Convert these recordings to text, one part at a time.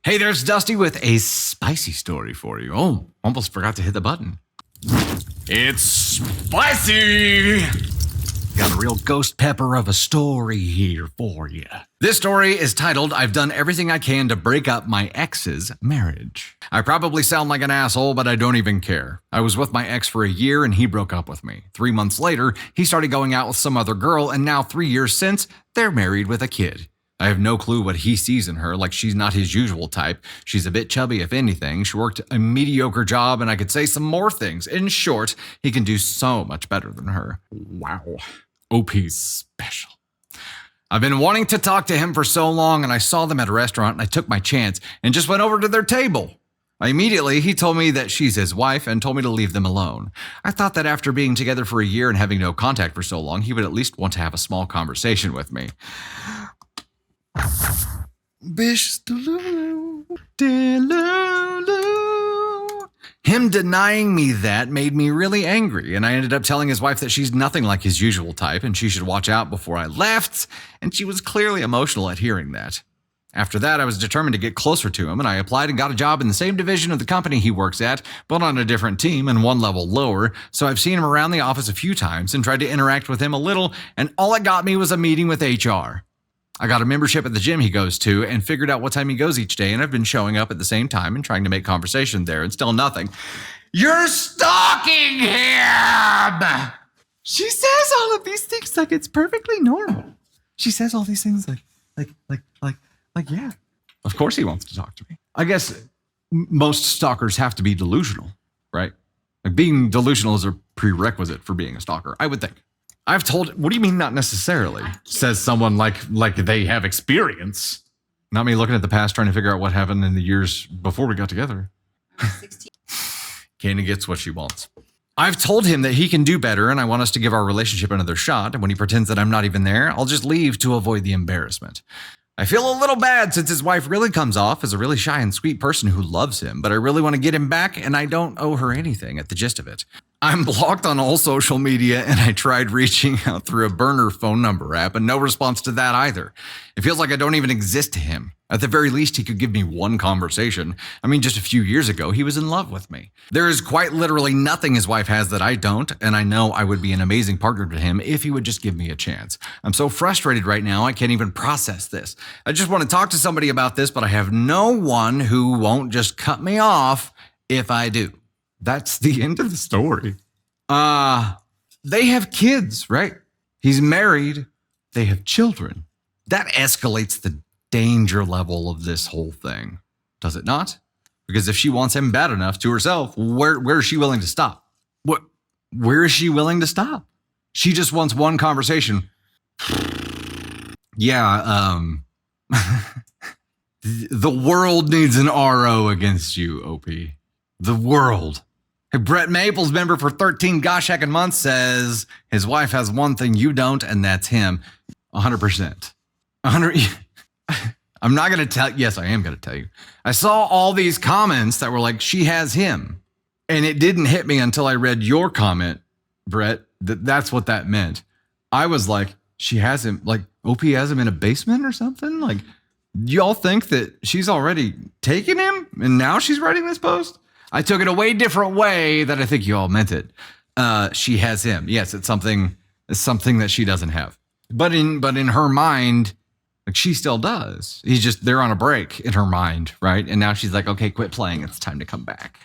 Hey, there's Dusty with a spicy story for you. Oh, almost forgot to hit the button. It's spicy! Got a real ghost pepper of a story here for you. This story is titled, I've Done Everything I Can to Break Up My Ex's Marriage. I probably sound like an asshole, but I don't even care. I was with my ex for a year and he broke up with me. 3 months later, he started going out with some other girl, and now 3 years since, they're married with a kid. I have no clue what he sees in her, like she's not his usual type. She's a bit chubby, if anything. She worked a mediocre job, and I could say some more things. In short, he can do so much better than her. Wow. OP's special. I've been wanting to talk to him for so long, and I saw them at a restaurant, and I took my chance and just went over to their table. Immediately, he told me that she's his wife and told me to leave them alone. I thought that after being together for a year and having no contact for so long, he would at least want to have a small conversation with me. Bish Delulu. Him denying me that made me really angry, and I ended up telling his wife that she's nothing like his usual type and she should watch out before I left, and she was clearly emotional at hearing that. After that, I was determined to get closer to him, and I applied and got a job in the same division of the company he works at, but on a different team and one level lower, so I've seen him around the office a few times and tried to interact with him a little, and all it got me was a meeting with HR. I got a membership at the gym he goes to and figured out what time he goes each day, and I've been showing up at the same time and trying to make conversation there, and still nothing. You're stalking him! She says all of these things like it's perfectly normal. She says all these things like, yeah. Of course he wants to talk to me. I guess most stalkers have to be delusional, right? Like being delusional is a prerequisite for being a stalker, I would think. I've told, what do you mean not necessarily? Says someone like they have experience. Not me looking at the past trying to figure out what happened in the years before we got together. 16. Kana gets what she wants. I've told him that he can do better and I want us to give our relationship another shot, and when he pretends that I'm not even there, I'll just leave to avoid the embarrassment. I feel a little bad since his wife really comes off as a really shy and sweet person who loves him, but I really want to get him back and I don't owe her anything at the gist of it. I'm blocked on all social media, and I tried reaching out through a burner phone number app, and no response to that either. It feels like I don't even exist to him. At the very least, he could give me one conversation. I mean, just a few years ago, he was in love with me. There is quite literally nothing his wife has that I don't, and I know I would be an amazing partner to him if he would just give me a chance. I'm so frustrated right now, I can't even process this. I just want to talk to somebody about this, but I have no one who won't just cut me off if I do. That's the end of the story. They have kids, right? He's married. They have children. That escalates the danger level of this whole thing, does it not? Because if she wants him bad enough to herself, where is she willing to stop? Where is she willing to stop? She just wants one conversation. Yeah, the world needs an RO against you, OP. The world. Hey, Brett Maples, member for 13 gosh heckin' months, says his wife has one thing you don't, and that's him. 100%. 100. I'm not going to tell. Yes, I am going to tell you. I saw all these comments that were like, she has him. And it didn't hit me until I read your comment, Brett, that's what that meant. I was like, she has him, like OP has him in a basement or something? Like, y'all think that she's already taken him and now she's writing this post? I took it a way different way that I think you all meant it. She has him. Yes, it's something that she doesn't have. But in her mind, like she still does. They're on a break in her mind, right? And now she's like, okay, quit playing. It's time to come back.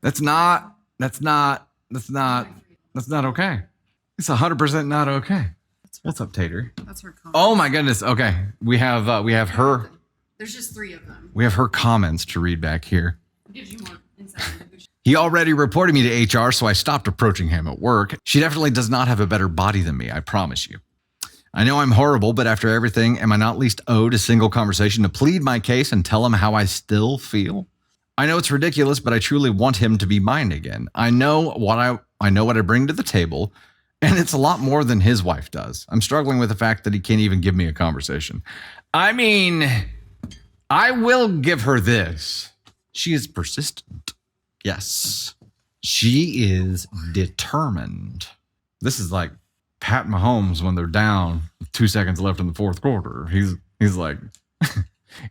That's not okay. It's 100% not okay. What's up, Tater? That's her comment. Oh my goodness. Okay. We have her. There's just 3 of them. We have her comments to read back here. Gives you more insight. He already reported me to HR, so I stopped approaching him at work. She definitely does not have a better body than me, I promise you. I know I'm horrible, but after everything, am I not least owed a single conversation to plead my case and tell him how I still feel? I know it's ridiculous, but I truly want him to be mine again. I know what I bring to the table, and it's a lot more than his wife does. I'm struggling with the fact that he can't even give me a conversation. I mean, I will give her this. She is persistent. Yes. She is determined. This is like Pat Mahomes when they're down with 2 seconds left in the fourth quarter. He's like,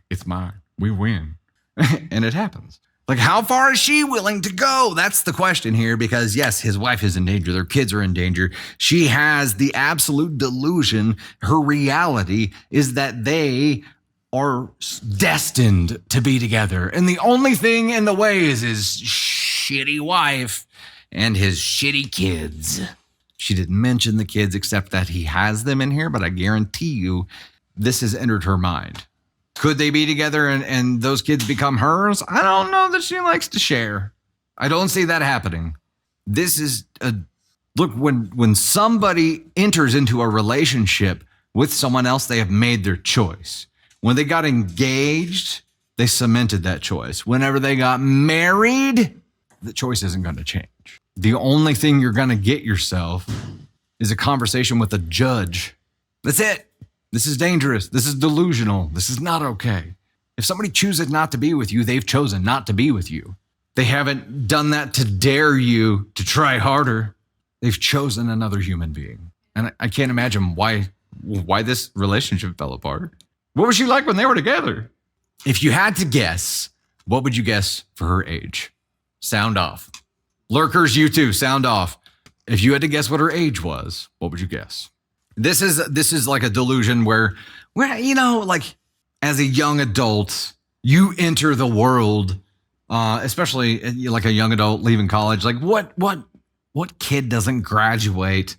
it's mine. We win. And it happens. Like, how far is she willing to go? That's the question here, because yes, his wife is in danger. Their kids are in danger. She has the absolute delusion. Her reality is that they are destined to be together. And the only thing in the way is his shitty wife and his shitty kids. She didn't mention the kids except that he has them in here, but I guarantee you this has entered her mind. Could they be together and those kids become hers? I don't know that she likes to share. I don't see that happening. This is look, when somebody enters into a relationship with someone else, they have made their choice. When they got engaged, they cemented that choice. Whenever they got married, the choice isn't going to change. The only thing you're going to get yourself is a conversation with a judge. That's it. This is dangerous. This is delusional. This is not okay. If somebody chooses not to be with you, they've chosen not to be with you. They haven't done that to dare you to try harder. They've chosen another human being. And I can't imagine why this relationship fell apart. What was she like when they were together? If you had to guess, what would you guess for her age? Sound off. Lurkers, you too, sound off. If you had to guess what her age was, what would you guess? This is like a delusion where, you know, like as a young adult, you enter the world, especially like a young adult leaving college. Like what kid doesn't graduate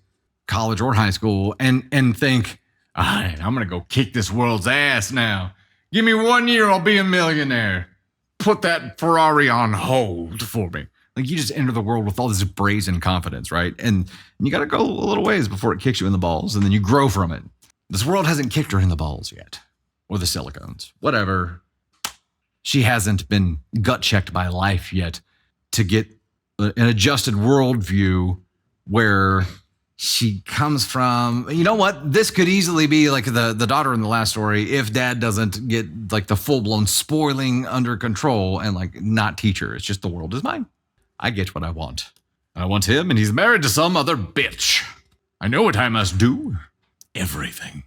college or high school and think, all right, I'm going to go kick this world's ass now. Give me 1 year, I'll be a millionaire. Put that Ferrari on hold for me. Like, you just enter the world with all this brazen confidence, right? And you got to go a little ways before it kicks you in the balls, and then you grow from it. This world hasn't kicked her in the balls yet, or the silicones, whatever. She hasn't been gut checked by life yet to get an adjusted worldview where she comes from. You know what? This could easily be like the daughter in the last story if dad doesn't get like the full-blown spoiling under control and like not teach her. It's just the world is mine. I get what I want. I want him, and he's married to some other bitch. I know what I must do. Everything.